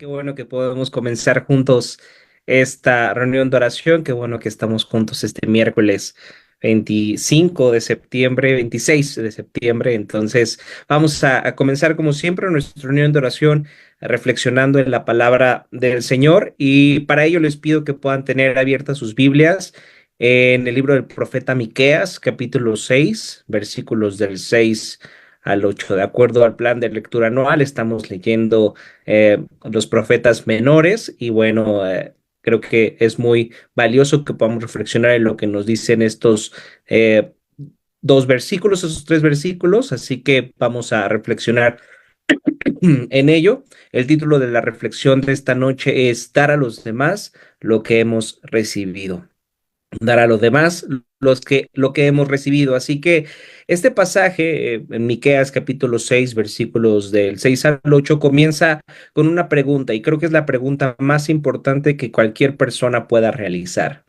Qué bueno que podemos comenzar juntos esta reunión de oración. Qué bueno que estamos juntos este miércoles 25 de septiembre, 26 de septiembre. Entonces, vamos a comenzar como siempre nuestra reunión de oración reflexionando en la palabra del Señor. Y para ello les pido que puedan tener abiertas sus Biblias en el libro del profeta Miqueas, capítulo 6, versículos del 6 al 8. De acuerdo al plan de lectura anual, estamos leyendo los profetas menores y bueno, creo que es muy valioso que podamos reflexionar en lo que nos dicen estos eh, dos versículos, esos tres versículos, así que vamos a reflexionar en ello. El título de la reflexión de esta noche es Dar a los demás lo que hemos recibido. Dar a los demás lo que hemos recibido. Así que este pasaje en Miqueas capítulo 6 versículos del 6 al 8 comienza con una pregunta y creo que es la pregunta más importante que cualquier persona pueda realizar.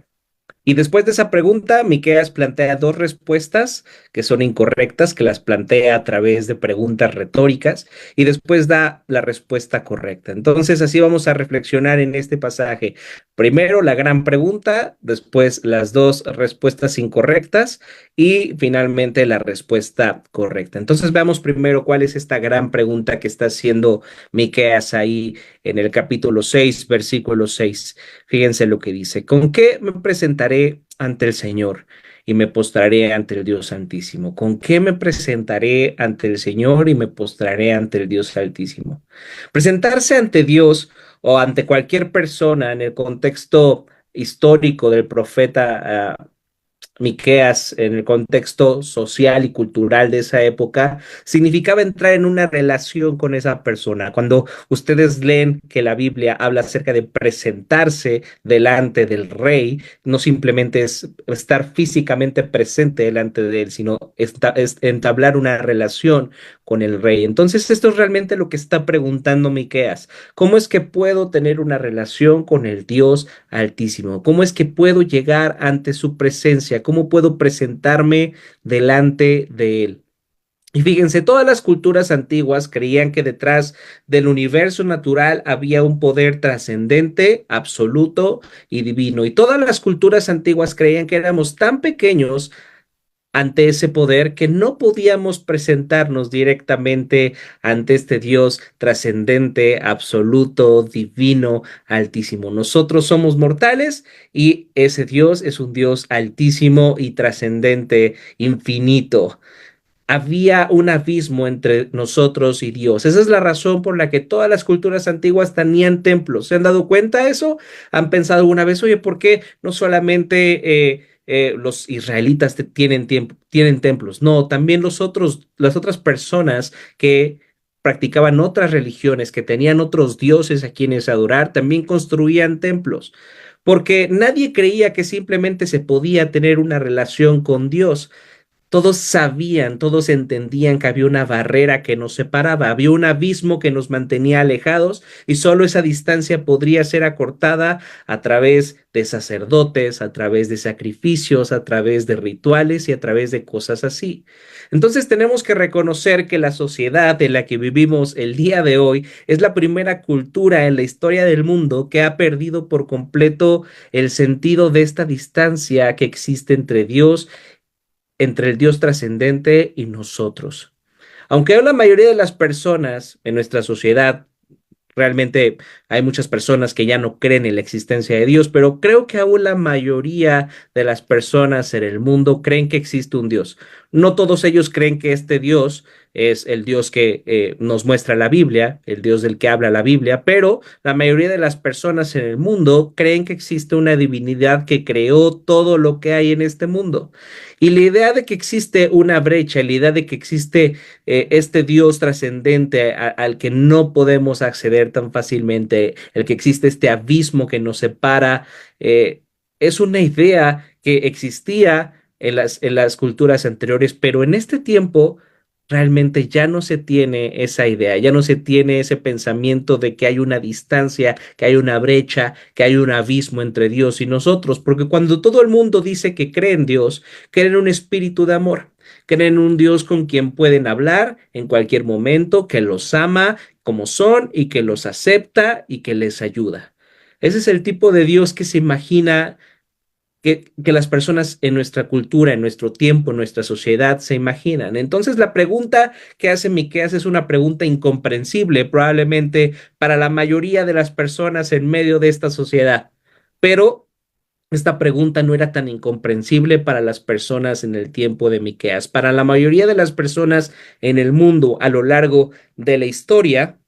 Y después de esa pregunta, Miqueas plantea dos respuestas que son incorrectas, que las plantea a través de preguntas retóricas, y después da la respuesta correcta. Entonces, así vamos a reflexionar en este pasaje. Primero la gran pregunta, después las dos respuestas incorrectas y finalmente la respuesta correcta. Entonces, veamos primero cuál es esta gran pregunta que está haciendo Miqueas ahí en el capítulo 6, versículo 6. Fíjense lo que dice: ¿con qué me presentaré ante el Señor y me postraré ante el Dios Altísimo? ¿Con qué me presentaré ante el Señor y me postraré ante el Dios Altísimo? Presentarse ante Dios o ante cualquier persona en el contexto histórico del profeta Miqueas, en el contexto social y cultural de esa época, significaba entrar en una relación con esa persona. Cuando ustedes leen que la Biblia habla acerca de presentarse delante del rey, no simplemente es estar físicamente presente delante de él, sino es entablar una relación con el rey. Entonces, esto es realmente lo que está preguntando Miqueas. ¿Cómo es que puedo tener una relación con el Dios Altísimo? ¿Cómo es que puedo llegar ante su presencia? ¿Cómo puedo presentarme delante de él? Y fíjense, todas las culturas antiguas creían que detrás del universo natural había un poder trascendente, absoluto y divino. Y todas las culturas antiguas creían que éramos tan pequeños ante ese poder que no podíamos presentarnos directamente ante este Dios trascendente, absoluto, divino, altísimo. Nosotros somos mortales y ese Dios es un Dios altísimo y trascendente, infinito. Había un abismo entre nosotros y Dios. Esa es la razón por la que todas las culturas antiguas tenían templos. ¿Se han dado cuenta de eso? ¿Han pensado alguna vez, oye, por qué no solamente los israelitas tienen templos? No, también las otras personas que practicaban otras religiones, que tenían otros dioses a quienes adorar, también construían templos. Porque nadie creía que simplemente se podía tener una relación con Dios. Todos sabían, todos entendían que había una barrera que nos separaba, había un abismo que nos mantenía alejados y solo esa distancia podría ser acortada a través de sacerdotes, a través de sacrificios, a través de rituales y a través de cosas así. Entonces tenemos que reconocer que la sociedad en la que vivimos el día de hoy es la primera cultura en la historia del mundo que ha perdido por completo el sentido de esta distancia que existe entre el Dios trascendente y nosotros. Aunque la mayoría de las personas en nuestra sociedad, realmente hay muchas personas que ya no creen en la existencia de Dios, pero creo que aún la mayoría de las personas en el mundo creen que existe un Dios. No todos ellos creen que este Dios es el Dios que nos muestra la Biblia, el Dios del que habla la Biblia, pero la mayoría de las personas en el mundo creen que existe una divinidad que creó todo lo que hay en este mundo. Y la idea de que existe una brecha, la idea de que existe este Dios trascendente al que no podemos acceder tan fácilmente, el que existe este abismo que nos separa, es una idea que existía en las culturas anteriores, pero en este tiempo realmente ya no se tiene esa idea, ya no se tiene ese pensamiento de que hay una distancia, que hay una brecha, que hay un abismo entre Dios y nosotros, porque cuando todo el mundo dice que cree en Dios, cree en un espíritu de amor. Creen en un Dios con quien pueden hablar en cualquier momento, que los ama como son y que los acepta y que les ayuda. Ese es el tipo de Dios que se imagina que las personas en nuestra cultura, en nuestro tiempo, en nuestra sociedad se imaginan. Entonces la pregunta que hace Miqueas es una pregunta incomprensible probablemente para la mayoría de las personas en medio de esta sociedad, pero esta pregunta no era tan incomprensible para las personas en el tiempo de Miqueas. Para la mayoría de las personas en el mundo a lo largo de la historia,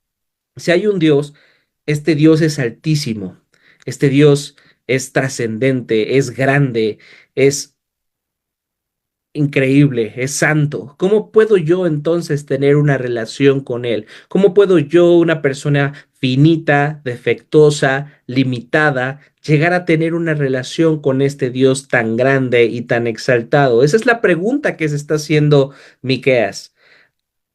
si hay un Dios, este Dios es altísimo, este Dios es trascendente, es grande, es increíble, es santo. ¿Cómo puedo yo entonces tener una relación con Él? ¿Cómo puedo yo, una persona finita, defectuosa, limitada, llegar a tener una relación con este Dios tan grande y tan exaltado? Esa es la pregunta que se está haciendo Miqueas.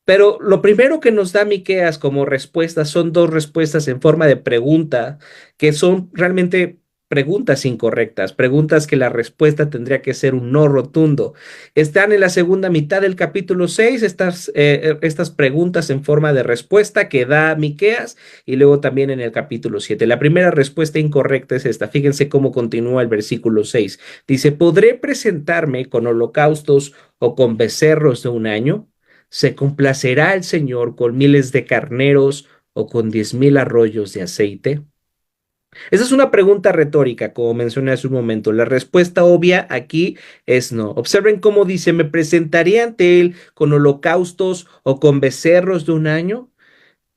Pero lo primero que nos da Miqueas como respuesta son dos respuestas en forma de pregunta, que son realmente preguntas incorrectas, preguntas que la respuesta tendría que ser un no rotundo. Están en la segunda mitad del capítulo 6 estas preguntas en forma de respuesta que da Miqueas y luego también en el capítulo 7. La primera respuesta incorrecta es esta. Fíjense cómo continúa el versículo 6. Dice, ¿podré presentarme con holocaustos o con becerros de un año? ¿Se complacerá el Señor con miles de carneros o con 10,000 arroyos de aceite? Esa es una pregunta retórica, como mencioné hace un momento. La respuesta obvia aquí es no. Observen cómo dice, ¿me presentaré ante él con holocaustos o con becerros de un año?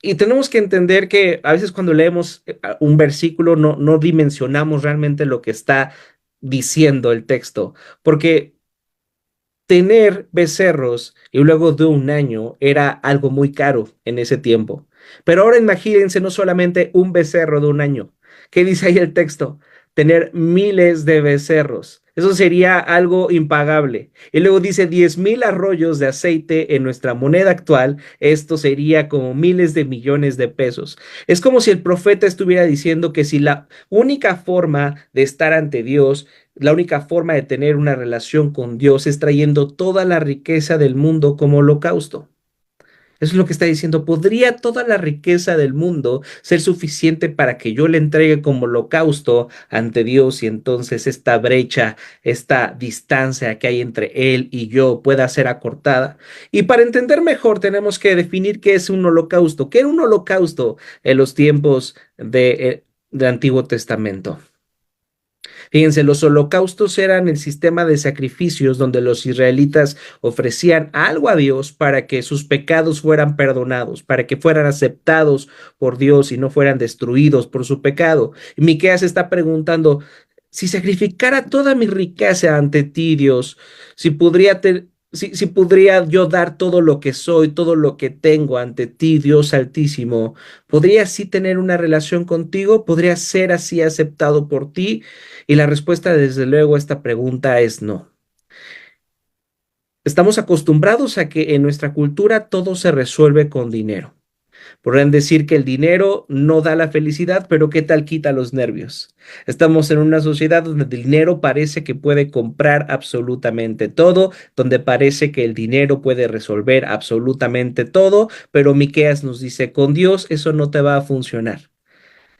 Y tenemos que entender que a veces cuando leemos un versículo no dimensionamos realmente lo que está diciendo el texto, porque tener becerros y luego de un año era algo muy caro en ese tiempo. Pero ahora imagínense no solamente un becerro de un año. ¿Qué dice ahí el texto? Tener miles de becerros. Eso sería algo impagable. Y luego dice 10,000 arroyos de aceite en nuestra moneda actual. Esto sería como miles de millones de pesos. Es como si el profeta estuviera diciendo que si la única forma de estar ante Dios, la única forma de tener una relación con Dios es trayendo toda la riqueza del mundo como holocausto. Eso es lo que está diciendo. ¿Podría toda la riqueza del mundo ser suficiente para que yo le entregue como holocausto ante Dios y entonces esta brecha, esta distancia que hay entre Él y yo pueda ser acortada? Y para entender mejor tenemos que definir qué es un holocausto. ¿Qué era un holocausto en los tiempos del Antiguo Testamento? Fíjense, los holocaustos eran el sistema de sacrificios donde los israelitas ofrecían algo a Dios para que sus pecados fueran perdonados, para que fueran aceptados por Dios y no fueran destruidos por su pecado. Y Miqueas está preguntando, si sacrificara toda mi riqueza ante ti, Dios, si podría yo dar todo lo que soy, todo lo que tengo ante ti, Dios Altísimo, ¿podría así tener una relación contigo? ¿Podría ser así aceptado por ti? Y la respuesta, desde luego, a esta pregunta es no. Estamos acostumbrados a que en nuestra cultura todo se resuelve con dinero. Podrían decir que el dinero no da la felicidad, pero ¿qué tal quita los nervios? Estamos en una sociedad donde el dinero parece que puede comprar absolutamente todo, donde parece que el dinero puede resolver absolutamente todo, pero Miqueas nos dice, con Dios eso no te va a funcionar.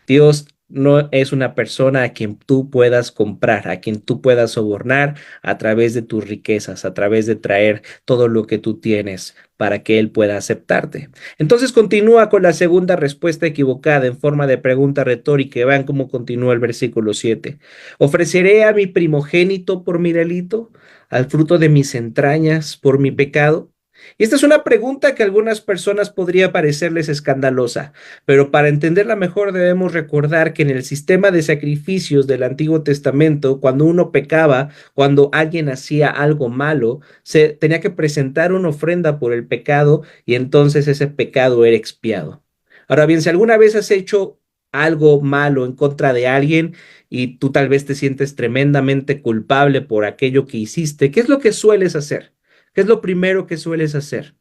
Dios no es una persona a quien tú puedas comprar, a quien tú puedas sobornar a través de tus riquezas, a través de traer todo lo que tú tienes para que Él pueda aceptarte. Entonces continúa con la segunda respuesta equivocada en forma de pregunta retórica. Vean cómo continúa el versículo 7. ¿Ofreceré a mi primogénito por mi delito, al fruto de mis entrañas por mi pecado? Y esta es una pregunta que a algunas personas podría parecerles escandalosa, pero para entenderla mejor debemos recordar que en el sistema de sacrificios del Antiguo Testamento, cuando uno pecaba, cuando alguien hacía algo malo, se tenía que presentar una ofrenda por el pecado y entonces ese pecado era expiado. Ahora bien, si alguna vez has hecho algo malo en contra de alguien y tú tal vez te sientes tremendamente culpable por aquello que hiciste, ¿qué es lo que sueles hacer? ¿Qué es lo primero que sueles hacer?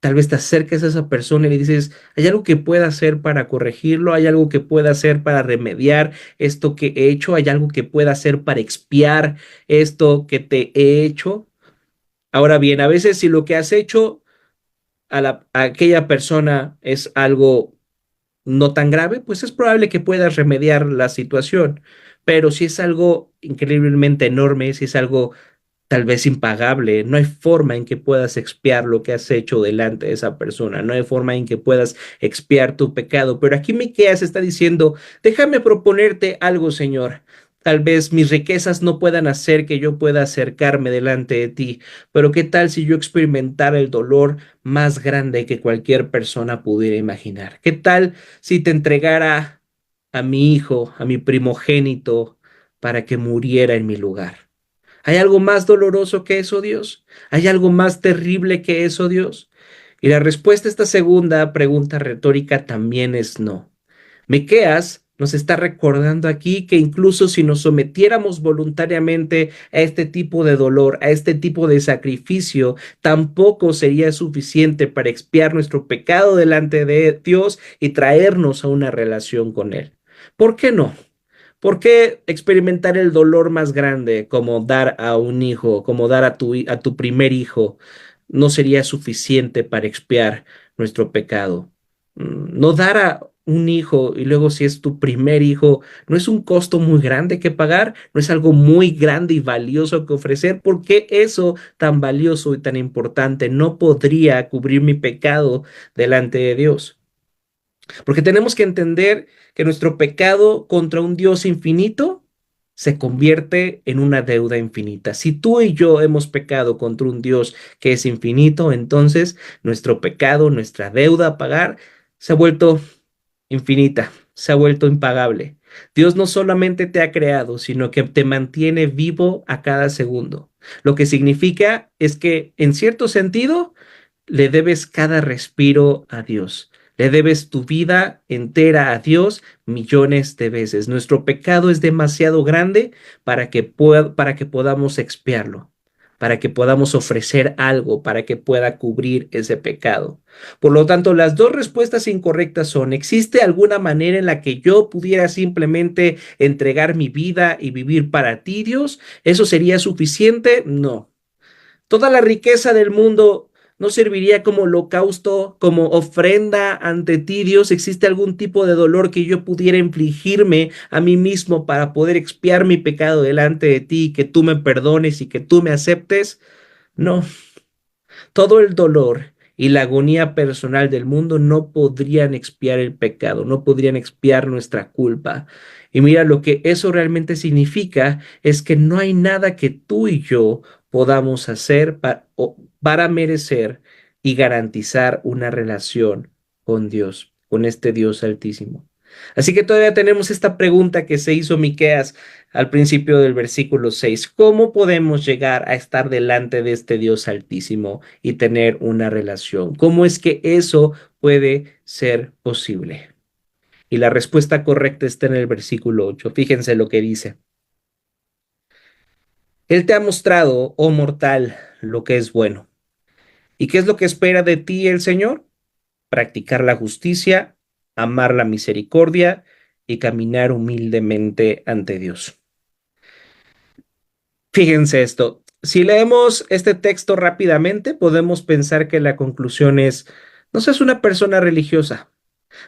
Tal vez te acerques a esa persona y le dices, ¿hay algo que pueda hacer para corregirlo? ¿Hay algo que pueda hacer para remediar esto que he hecho? ¿Hay algo que pueda hacer para expiar esto que te he hecho? Ahora bien, a veces si lo que has hecho a aquella persona es algo no tan grave, pues es probable que puedas remediar la situación. Pero si es algo increíblemente enorme, si es algo tal vez impagable, no hay forma en que puedas expiar lo que has hecho delante de esa persona, no hay forma en que puedas expiar tu pecado. Pero aquí Miqueas está diciendo, déjame proponerte algo, Señor. Tal vez mis riquezas no puedan hacer que yo pueda acercarme delante de ti, pero ¿qué tal si yo experimentara el dolor más grande que cualquier persona pudiera imaginar? ¿Qué tal si te entregara a mi hijo, a mi primogénito, para que muriera en mi lugar? ¿Hay algo más doloroso que eso, Dios? ¿Hay algo más terrible que eso, Dios? Y la respuesta a esta segunda pregunta retórica también es no. Miqueas nos está recordando aquí que incluso si nos sometiéramos voluntariamente a este tipo de dolor, a este tipo de sacrificio, tampoco sería suficiente para expiar nuestro pecado delante de Dios y traernos a una relación con Él. ¿Por qué no? ¿Por qué experimentar el dolor más grande como dar a un hijo, como dar a tu primer hijo, no sería suficiente para expiar nuestro pecado? No dar a un hijo y luego si es tu primer hijo, ¿no es un costo muy grande que pagar? ¿No es algo muy grande y valioso que ofrecer? ¿Por qué eso tan valioso y tan importante no podría cubrir mi pecado delante de Dios? Porque tenemos que entender que nuestro pecado contra un Dios infinito se convierte en una deuda infinita. Si tú y yo hemos pecado contra un Dios que es infinito, entonces nuestro pecado, nuestra deuda a pagar, se ha vuelto infinita, se ha vuelto impagable. Dios no solamente te ha creado, sino que te mantiene vivo a cada segundo. Lo que significa es que, en cierto sentido, le debes cada respiro a Dios. Le debes tu vida entera a Dios millones de veces. Nuestro pecado es demasiado grande para que podamos expiarlo, para que podamos ofrecer algo, para que pueda cubrir ese pecado. Por lo tanto, las dos respuestas incorrectas son, ¿existe alguna manera en la que yo pudiera simplemente entregar mi vida y vivir para ti, Dios? ¿Eso sería suficiente? No. Toda la riqueza del mundo no serviría como holocausto, como ofrenda ante ti, Dios. ¿Existe algún tipo de dolor que yo pudiera infligirme a mí mismo para poder expiar mi pecado delante de ti, que tú me perdones y que tú me aceptes? No, todo el dolor y la agonía personal del mundo no podrían expiar el pecado, no podrían expiar nuestra culpa. Y mira, lo que eso realmente significa es que no hay nada que tú y yo podamos hacer para merecer y garantizar una relación con Dios, con este Dios altísimo. Así que todavía tenemos esta pregunta que se hizo Miqueas al principio del versículo 6. ¿Cómo podemos llegar a estar delante de este Dios altísimo y tener una relación? ¿Cómo es que eso puede ser posible? Y la respuesta correcta está en el versículo 8. Fíjense lo que dice. Él te ha mostrado, oh mortal, lo que es bueno. ¿Y qué es lo que espera de ti el Señor? Practicar la justicia, amar la misericordia y caminar humildemente ante Dios. Fíjense esto. Si leemos este texto rápidamente, podemos pensar que la conclusión es, no seas una persona religiosa,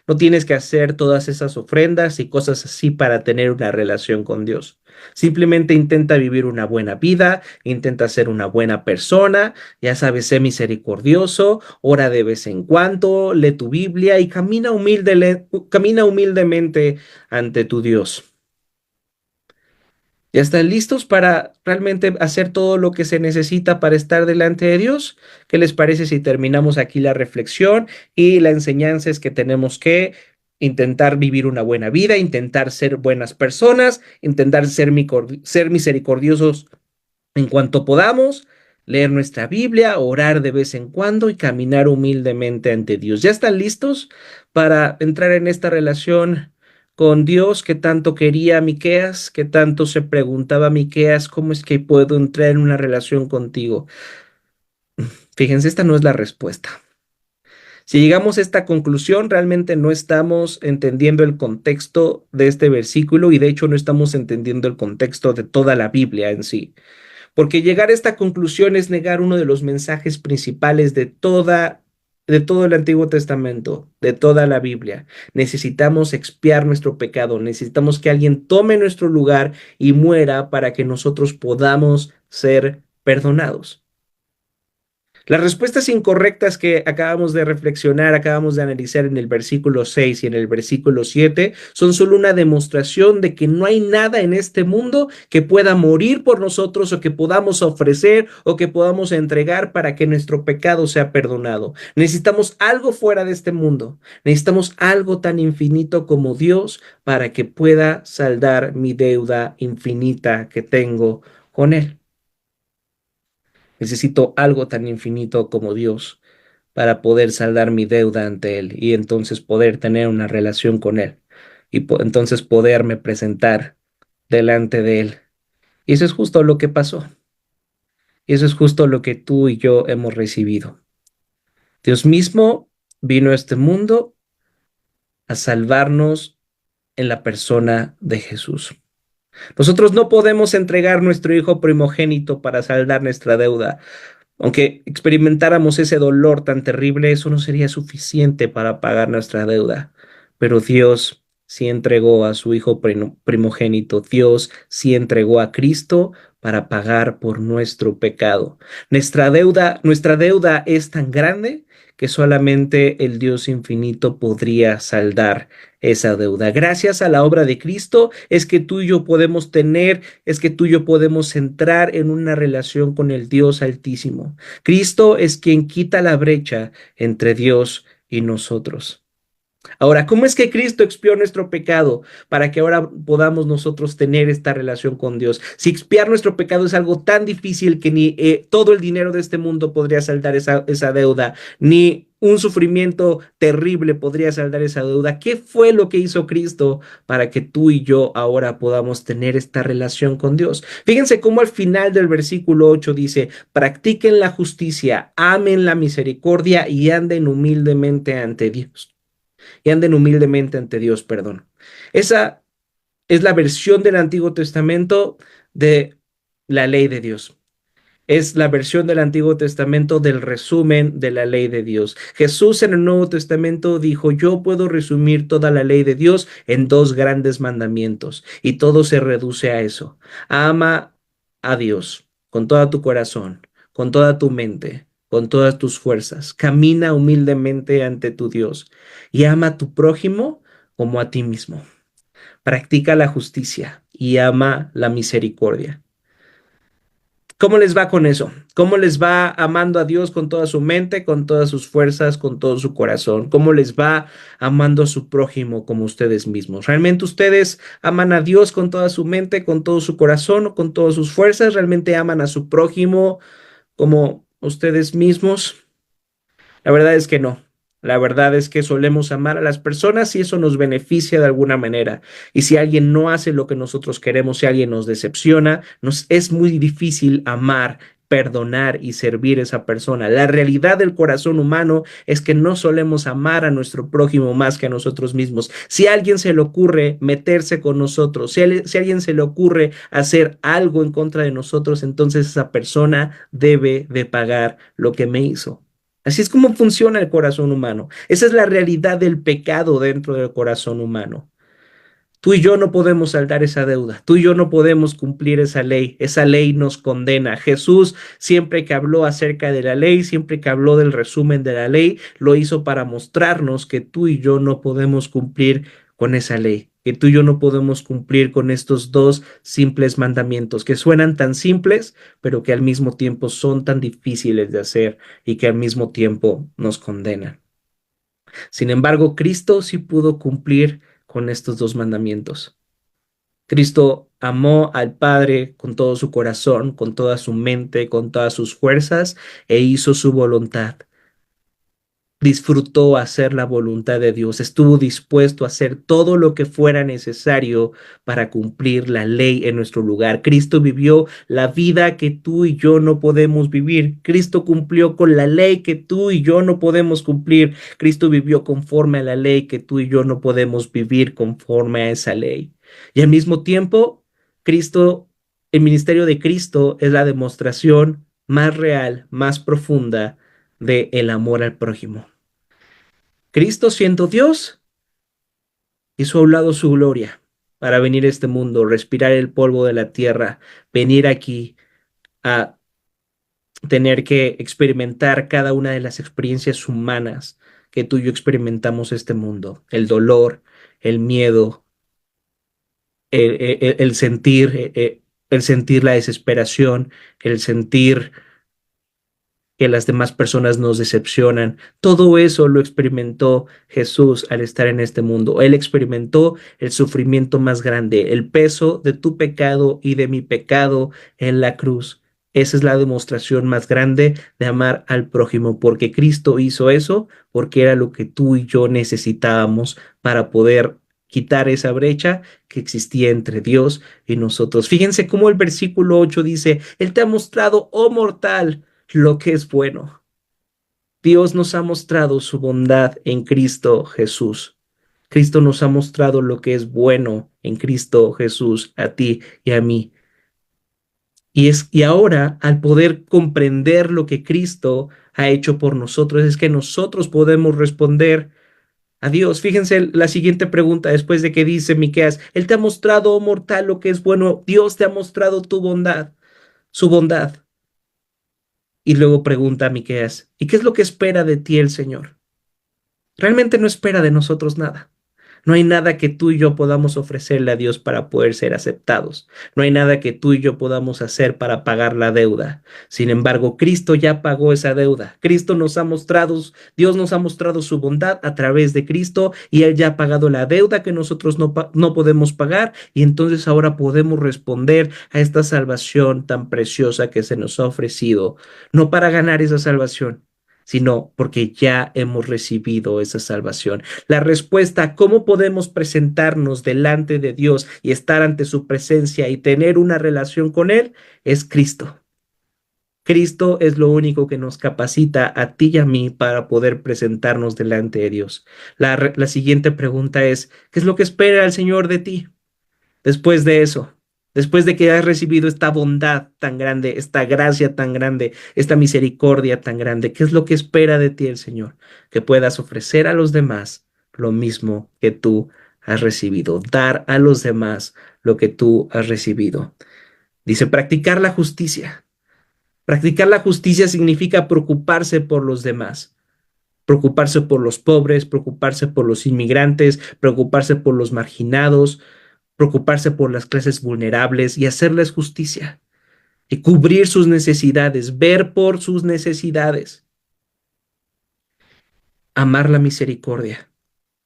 no tienes que hacer todas esas ofrendas y cosas así para tener una relación con Dios. Simplemente intenta vivir una buena vida, intenta ser una buena persona, ya sabes, sé misericordioso, ora de vez en cuando, lee tu Biblia y camina humildemente ante tu Dios. ¿Ya están listos para realmente hacer todo lo que se necesita para estar delante de Dios? ¿Qué les parece si terminamos aquí la reflexión y la enseñanza es que tenemos que intentar vivir una buena vida, intentar ser buenas personas, intentar ser misericordiosos en cuanto podamos, leer nuestra Biblia, orar de vez en cuando y caminar humildemente ante Dios? ¿Ya están listos para entrar en esta relación con Dios que tanto quería Miqueas, que tanto se preguntaba Miqueas, cómo es que puedo entrar en una relación contigo? Fíjense, esta no es la respuesta. Si llegamos a esta conclusión, realmente no estamos entendiendo el contexto de este versículo y de hecho no estamos entendiendo el contexto de toda la Biblia en sí. porque llegar a esta conclusión es negar uno de los mensajes principales de todo el Antiguo Testamento, de toda la Biblia. Necesitamos expiar nuestro pecado, necesitamos que alguien tome nuestro lugar y muera para que nosotros podamos ser perdonados. Las respuestas incorrectas que acabamos de reflexionar, acabamos de analizar en el versículo 6 y en el versículo 7, son solo una demostración de que no hay nada en este mundo que pueda morir por nosotros o que podamos ofrecer o que podamos entregar para que nuestro pecado sea perdonado. Necesitamos algo fuera de este mundo. Necesitamos algo tan infinito como Dios para que pueda saldar mi deuda infinita que tengo con Él. Necesito algo tan infinito como Dios para poder saldar mi deuda ante Él y entonces poder tener una relación con Él y entonces poderme presentar delante de Él. Y eso es justo lo que pasó. Y eso es justo lo que tú y yo hemos recibido. Dios mismo vino a este mundo a salvarnos en la persona de Jesús. Nosotros no podemos entregar nuestro hijo primogénito para saldar nuestra deuda. Aunque experimentáramos ese dolor tan terrible, eso no sería suficiente para pagar nuestra deuda. Pero Dios sí entregó a su Hijo primogénito. Dios sí entregó a Cristo para pagar por nuestro pecado. Nuestra deuda es tan grande que solamente el Dios infinito podría saldar esa deuda. Gracias a la obra de Cristo es que tú y yo podemos es que tú y yo podemos entrar en una relación con el Dios Altísimo. Cristo es quien quita la brecha entre Dios y nosotros. Ahora, ¿cómo es que Cristo expió nuestro pecado para que ahora podamos nosotros tener esta relación con Dios? Si expiar nuestro pecado es algo tan difícil que ni todo el dinero de este mundo podría saldar esa deuda, ni un sufrimiento terrible podría saldar esa deuda. ¿Qué fue lo que hizo Cristo para que tú y yo ahora podamos tener esta relación con Dios? Fíjense cómo al final del versículo 8 dice, practiquen la justicia, amen la misericordia y anden humildemente ante Dios. Y anden humildemente ante Dios, perdón. Esa es la versión del Antiguo Testamento de la ley de Dios. Es la versión del Antiguo Testamento del resumen de la ley de Dios. Jesús en el Nuevo Testamento dijo, yo puedo resumir toda la ley de Dios en dos grandes mandamientos. Y todo se reduce a eso. Ama a Dios con todo tu corazón, con toda tu mente, con todas tus fuerzas. Camina humildemente ante tu Dios y ama a tu prójimo como a ti mismo. Practica la justicia y ama la misericordia. ¿Cómo les va con eso? ¿Cómo les va amando a Dios con toda su mente, con todas sus fuerzas, con todo su corazón? ¿Cómo les va amando a su prójimo como ustedes mismos? ¿Realmente ustedes aman a Dios con toda su mente, con todo su corazón, con todas sus fuerzas? ¿Realmente aman a su prójimo como ustedes mismos? La verdad es que no. La verdad es que solemos amar a las personas y eso nos beneficia de alguna manera. Y si alguien no hace lo que nosotros queremos, si alguien nos decepciona, nos es muy difícil amar, perdonar y servir a esa persona. La realidad del corazón humano es que no solemos amar a nuestro prójimo más que a nosotros mismos. Si a alguien se le ocurre meterse con nosotros, si a alguien se le ocurre hacer algo en contra de nosotros, entonces esa persona debe de pagar lo que me hizo. Así es como funciona el corazón humano. Esa es la realidad del pecado dentro del corazón humano. Tú y yo no podemos saldar esa deuda. Tú y yo no podemos cumplir esa ley. Esa ley nos condena. Jesús, siempre que habló acerca de la ley, siempre que habló del resumen de la ley, lo hizo para mostrarnos que tú y yo no podemos cumplir con esa ley, que tú y yo no podemos cumplir con estos dos simples mandamientos que suenan tan simples, pero que al mismo tiempo son tan difíciles de hacer y que al mismo tiempo nos condenan. Sin embargo, Cristo sí pudo cumplir con estos dos mandamientos. Cristo amó al Padre con todo su corazón, con toda su mente, con todas sus fuerzas e hizo su voluntad. Disfrutó hacer la voluntad de Dios, estuvo dispuesto a hacer todo lo que fuera necesario para cumplir la ley en nuestro lugar. Cristo vivió la vida que tú y yo no podemos vivir. Cristo cumplió con la ley que tú y yo no podemos cumplir. Cristo vivió conforme a la ley que tú y yo no podemos vivir conforme a esa ley. Y al mismo tiempo, Cristo el ministerio de Cristo es la demostración más real, más profunda de el amor al prójimo. Cristo, siendo Dios, hizo a un lado su gloria para venir a este mundo, respirar el polvo de la tierra, venir aquí a tener que experimentar cada una de las experiencias humanas que tú y yo experimentamos este mundo, el dolor, el miedo, el sentir, el sentir la desesperación, el sentir que las demás personas nos decepcionan. Todo eso lo experimentó Jesús al estar en este mundo. Él experimentó el sufrimiento más grande, el peso de tu pecado y de mi pecado en la cruz. Esa es la demostración más grande de amar al prójimo, porque Cristo hizo eso, porque era lo que tú y yo necesitábamos para poder quitar esa brecha que existía entre Dios y nosotros. Fíjense cómo el versículo 8 dice, Él te ha mostrado, oh mortal, lo que es bueno. Dios nos ha mostrado su bondad en Cristo Jesús. Cristo nos ha mostrado lo que es bueno en Cristo Jesús, a ti y a mí. Y ahora, al poder comprender lo que Cristo ha hecho por nosotros, es que nosotros podemos responder a Dios. Fíjense la siguiente pregunta después de que dice Miqueas, Él te ha mostrado, oh mortal, lo que es bueno. Dios te ha mostrado tu bondad, su bondad. Y luego pregunta a Miqueas, ¿y qué es lo que espera de ti el Señor? Realmente no espera de nosotros nada. No hay nada que tú y yo podamos ofrecerle a Dios para poder ser aceptados. No hay nada que tú y yo podamos hacer para pagar la deuda. Sin embargo, Cristo ya pagó esa deuda. Cristo nos ha mostrado, Dios nos ha mostrado su bondad a través de Cristo y Él ya ha pagado la deuda que nosotros no podemos pagar y entonces ahora podemos responder a esta salvación tan preciosa que se nos ha ofrecido. No para ganar esa salvación, sino porque ya hemos recibido esa salvación. La respuesta, ¿cómo podemos presentarnos delante de Dios y estar ante su presencia y tener una relación con Él? Es Cristo. Cristo es lo único que nos capacita a ti y a mí para poder presentarnos delante de Dios. La siguiente pregunta es, ¿qué es lo que espera el Señor de ti? Después de eso, después de que has recibido esta bondad tan grande, esta gracia tan grande, esta misericordia tan grande, ¿qué es lo que espera de ti el Señor? Que puedas ofrecer a los demás lo mismo que tú has recibido, dar a los demás lo que tú has recibido. Dice, practicar la justicia. Practicar la justicia significa preocuparse por los demás. Preocuparse por los pobres, preocuparse por los inmigrantes, preocuparse por los marginados, preocuparse por las clases vulnerables y hacerles justicia y cubrir sus necesidades, ver por sus necesidades, amar la misericordia.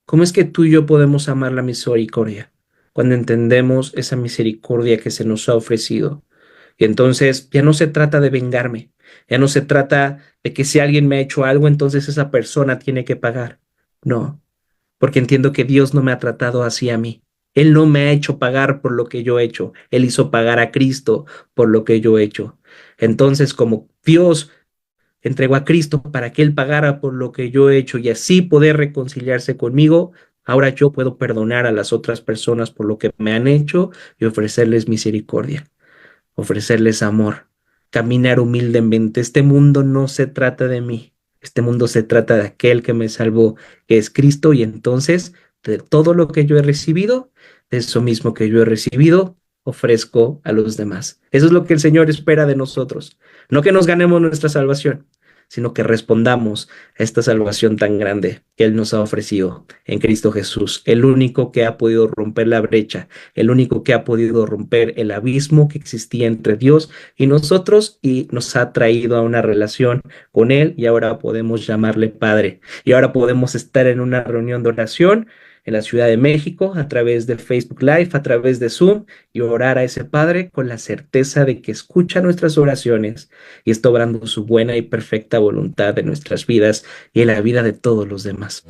¿Cómo es que tú y yo podemos amar la misericordia? Cuando entendemos esa misericordia que se nos ha ofrecido. Y entonces ya no se trata de vengarme, ya no se trata de que si alguien me ha hecho algo, entonces esa persona tiene que pagar. No, porque entiendo que Dios no me ha tratado así a mí. Él no me ha hecho pagar por lo que yo he hecho. Él hizo pagar a Cristo por lo que yo he hecho. Entonces, como Dios entregó a Cristo para que Él pagara por lo que yo he hecho y así poder reconciliarse conmigo, ahora yo puedo perdonar a las otras personas por lo que me han hecho y ofrecerles misericordia, ofrecerles amor, caminar humildemente. Este mundo no se trata de mí. Este mundo se trata de aquel que me salvó, que es Cristo, y entonces de todo lo que yo he recibido, de eso mismo que yo he recibido, ofrezco a los demás. Eso es lo que el Señor espera de nosotros. No que nos ganemos nuestra salvación, sino que respondamos a esta salvación tan grande que Él nos ha ofrecido en Cristo Jesús, el único que ha podido romper la brecha, el único que ha podido romper el abismo que existía entre Dios y nosotros y nos ha traído a una relación con Él y ahora podemos llamarle Padre. Y ahora podemos estar en una reunión de oración en la Ciudad de México, a través de Facebook Live, a través de Zoom, y orar a ese Padre con la certeza de que escucha nuestras oraciones y está obrando su buena y perfecta voluntad en nuestras vidas y en la vida de todos los demás.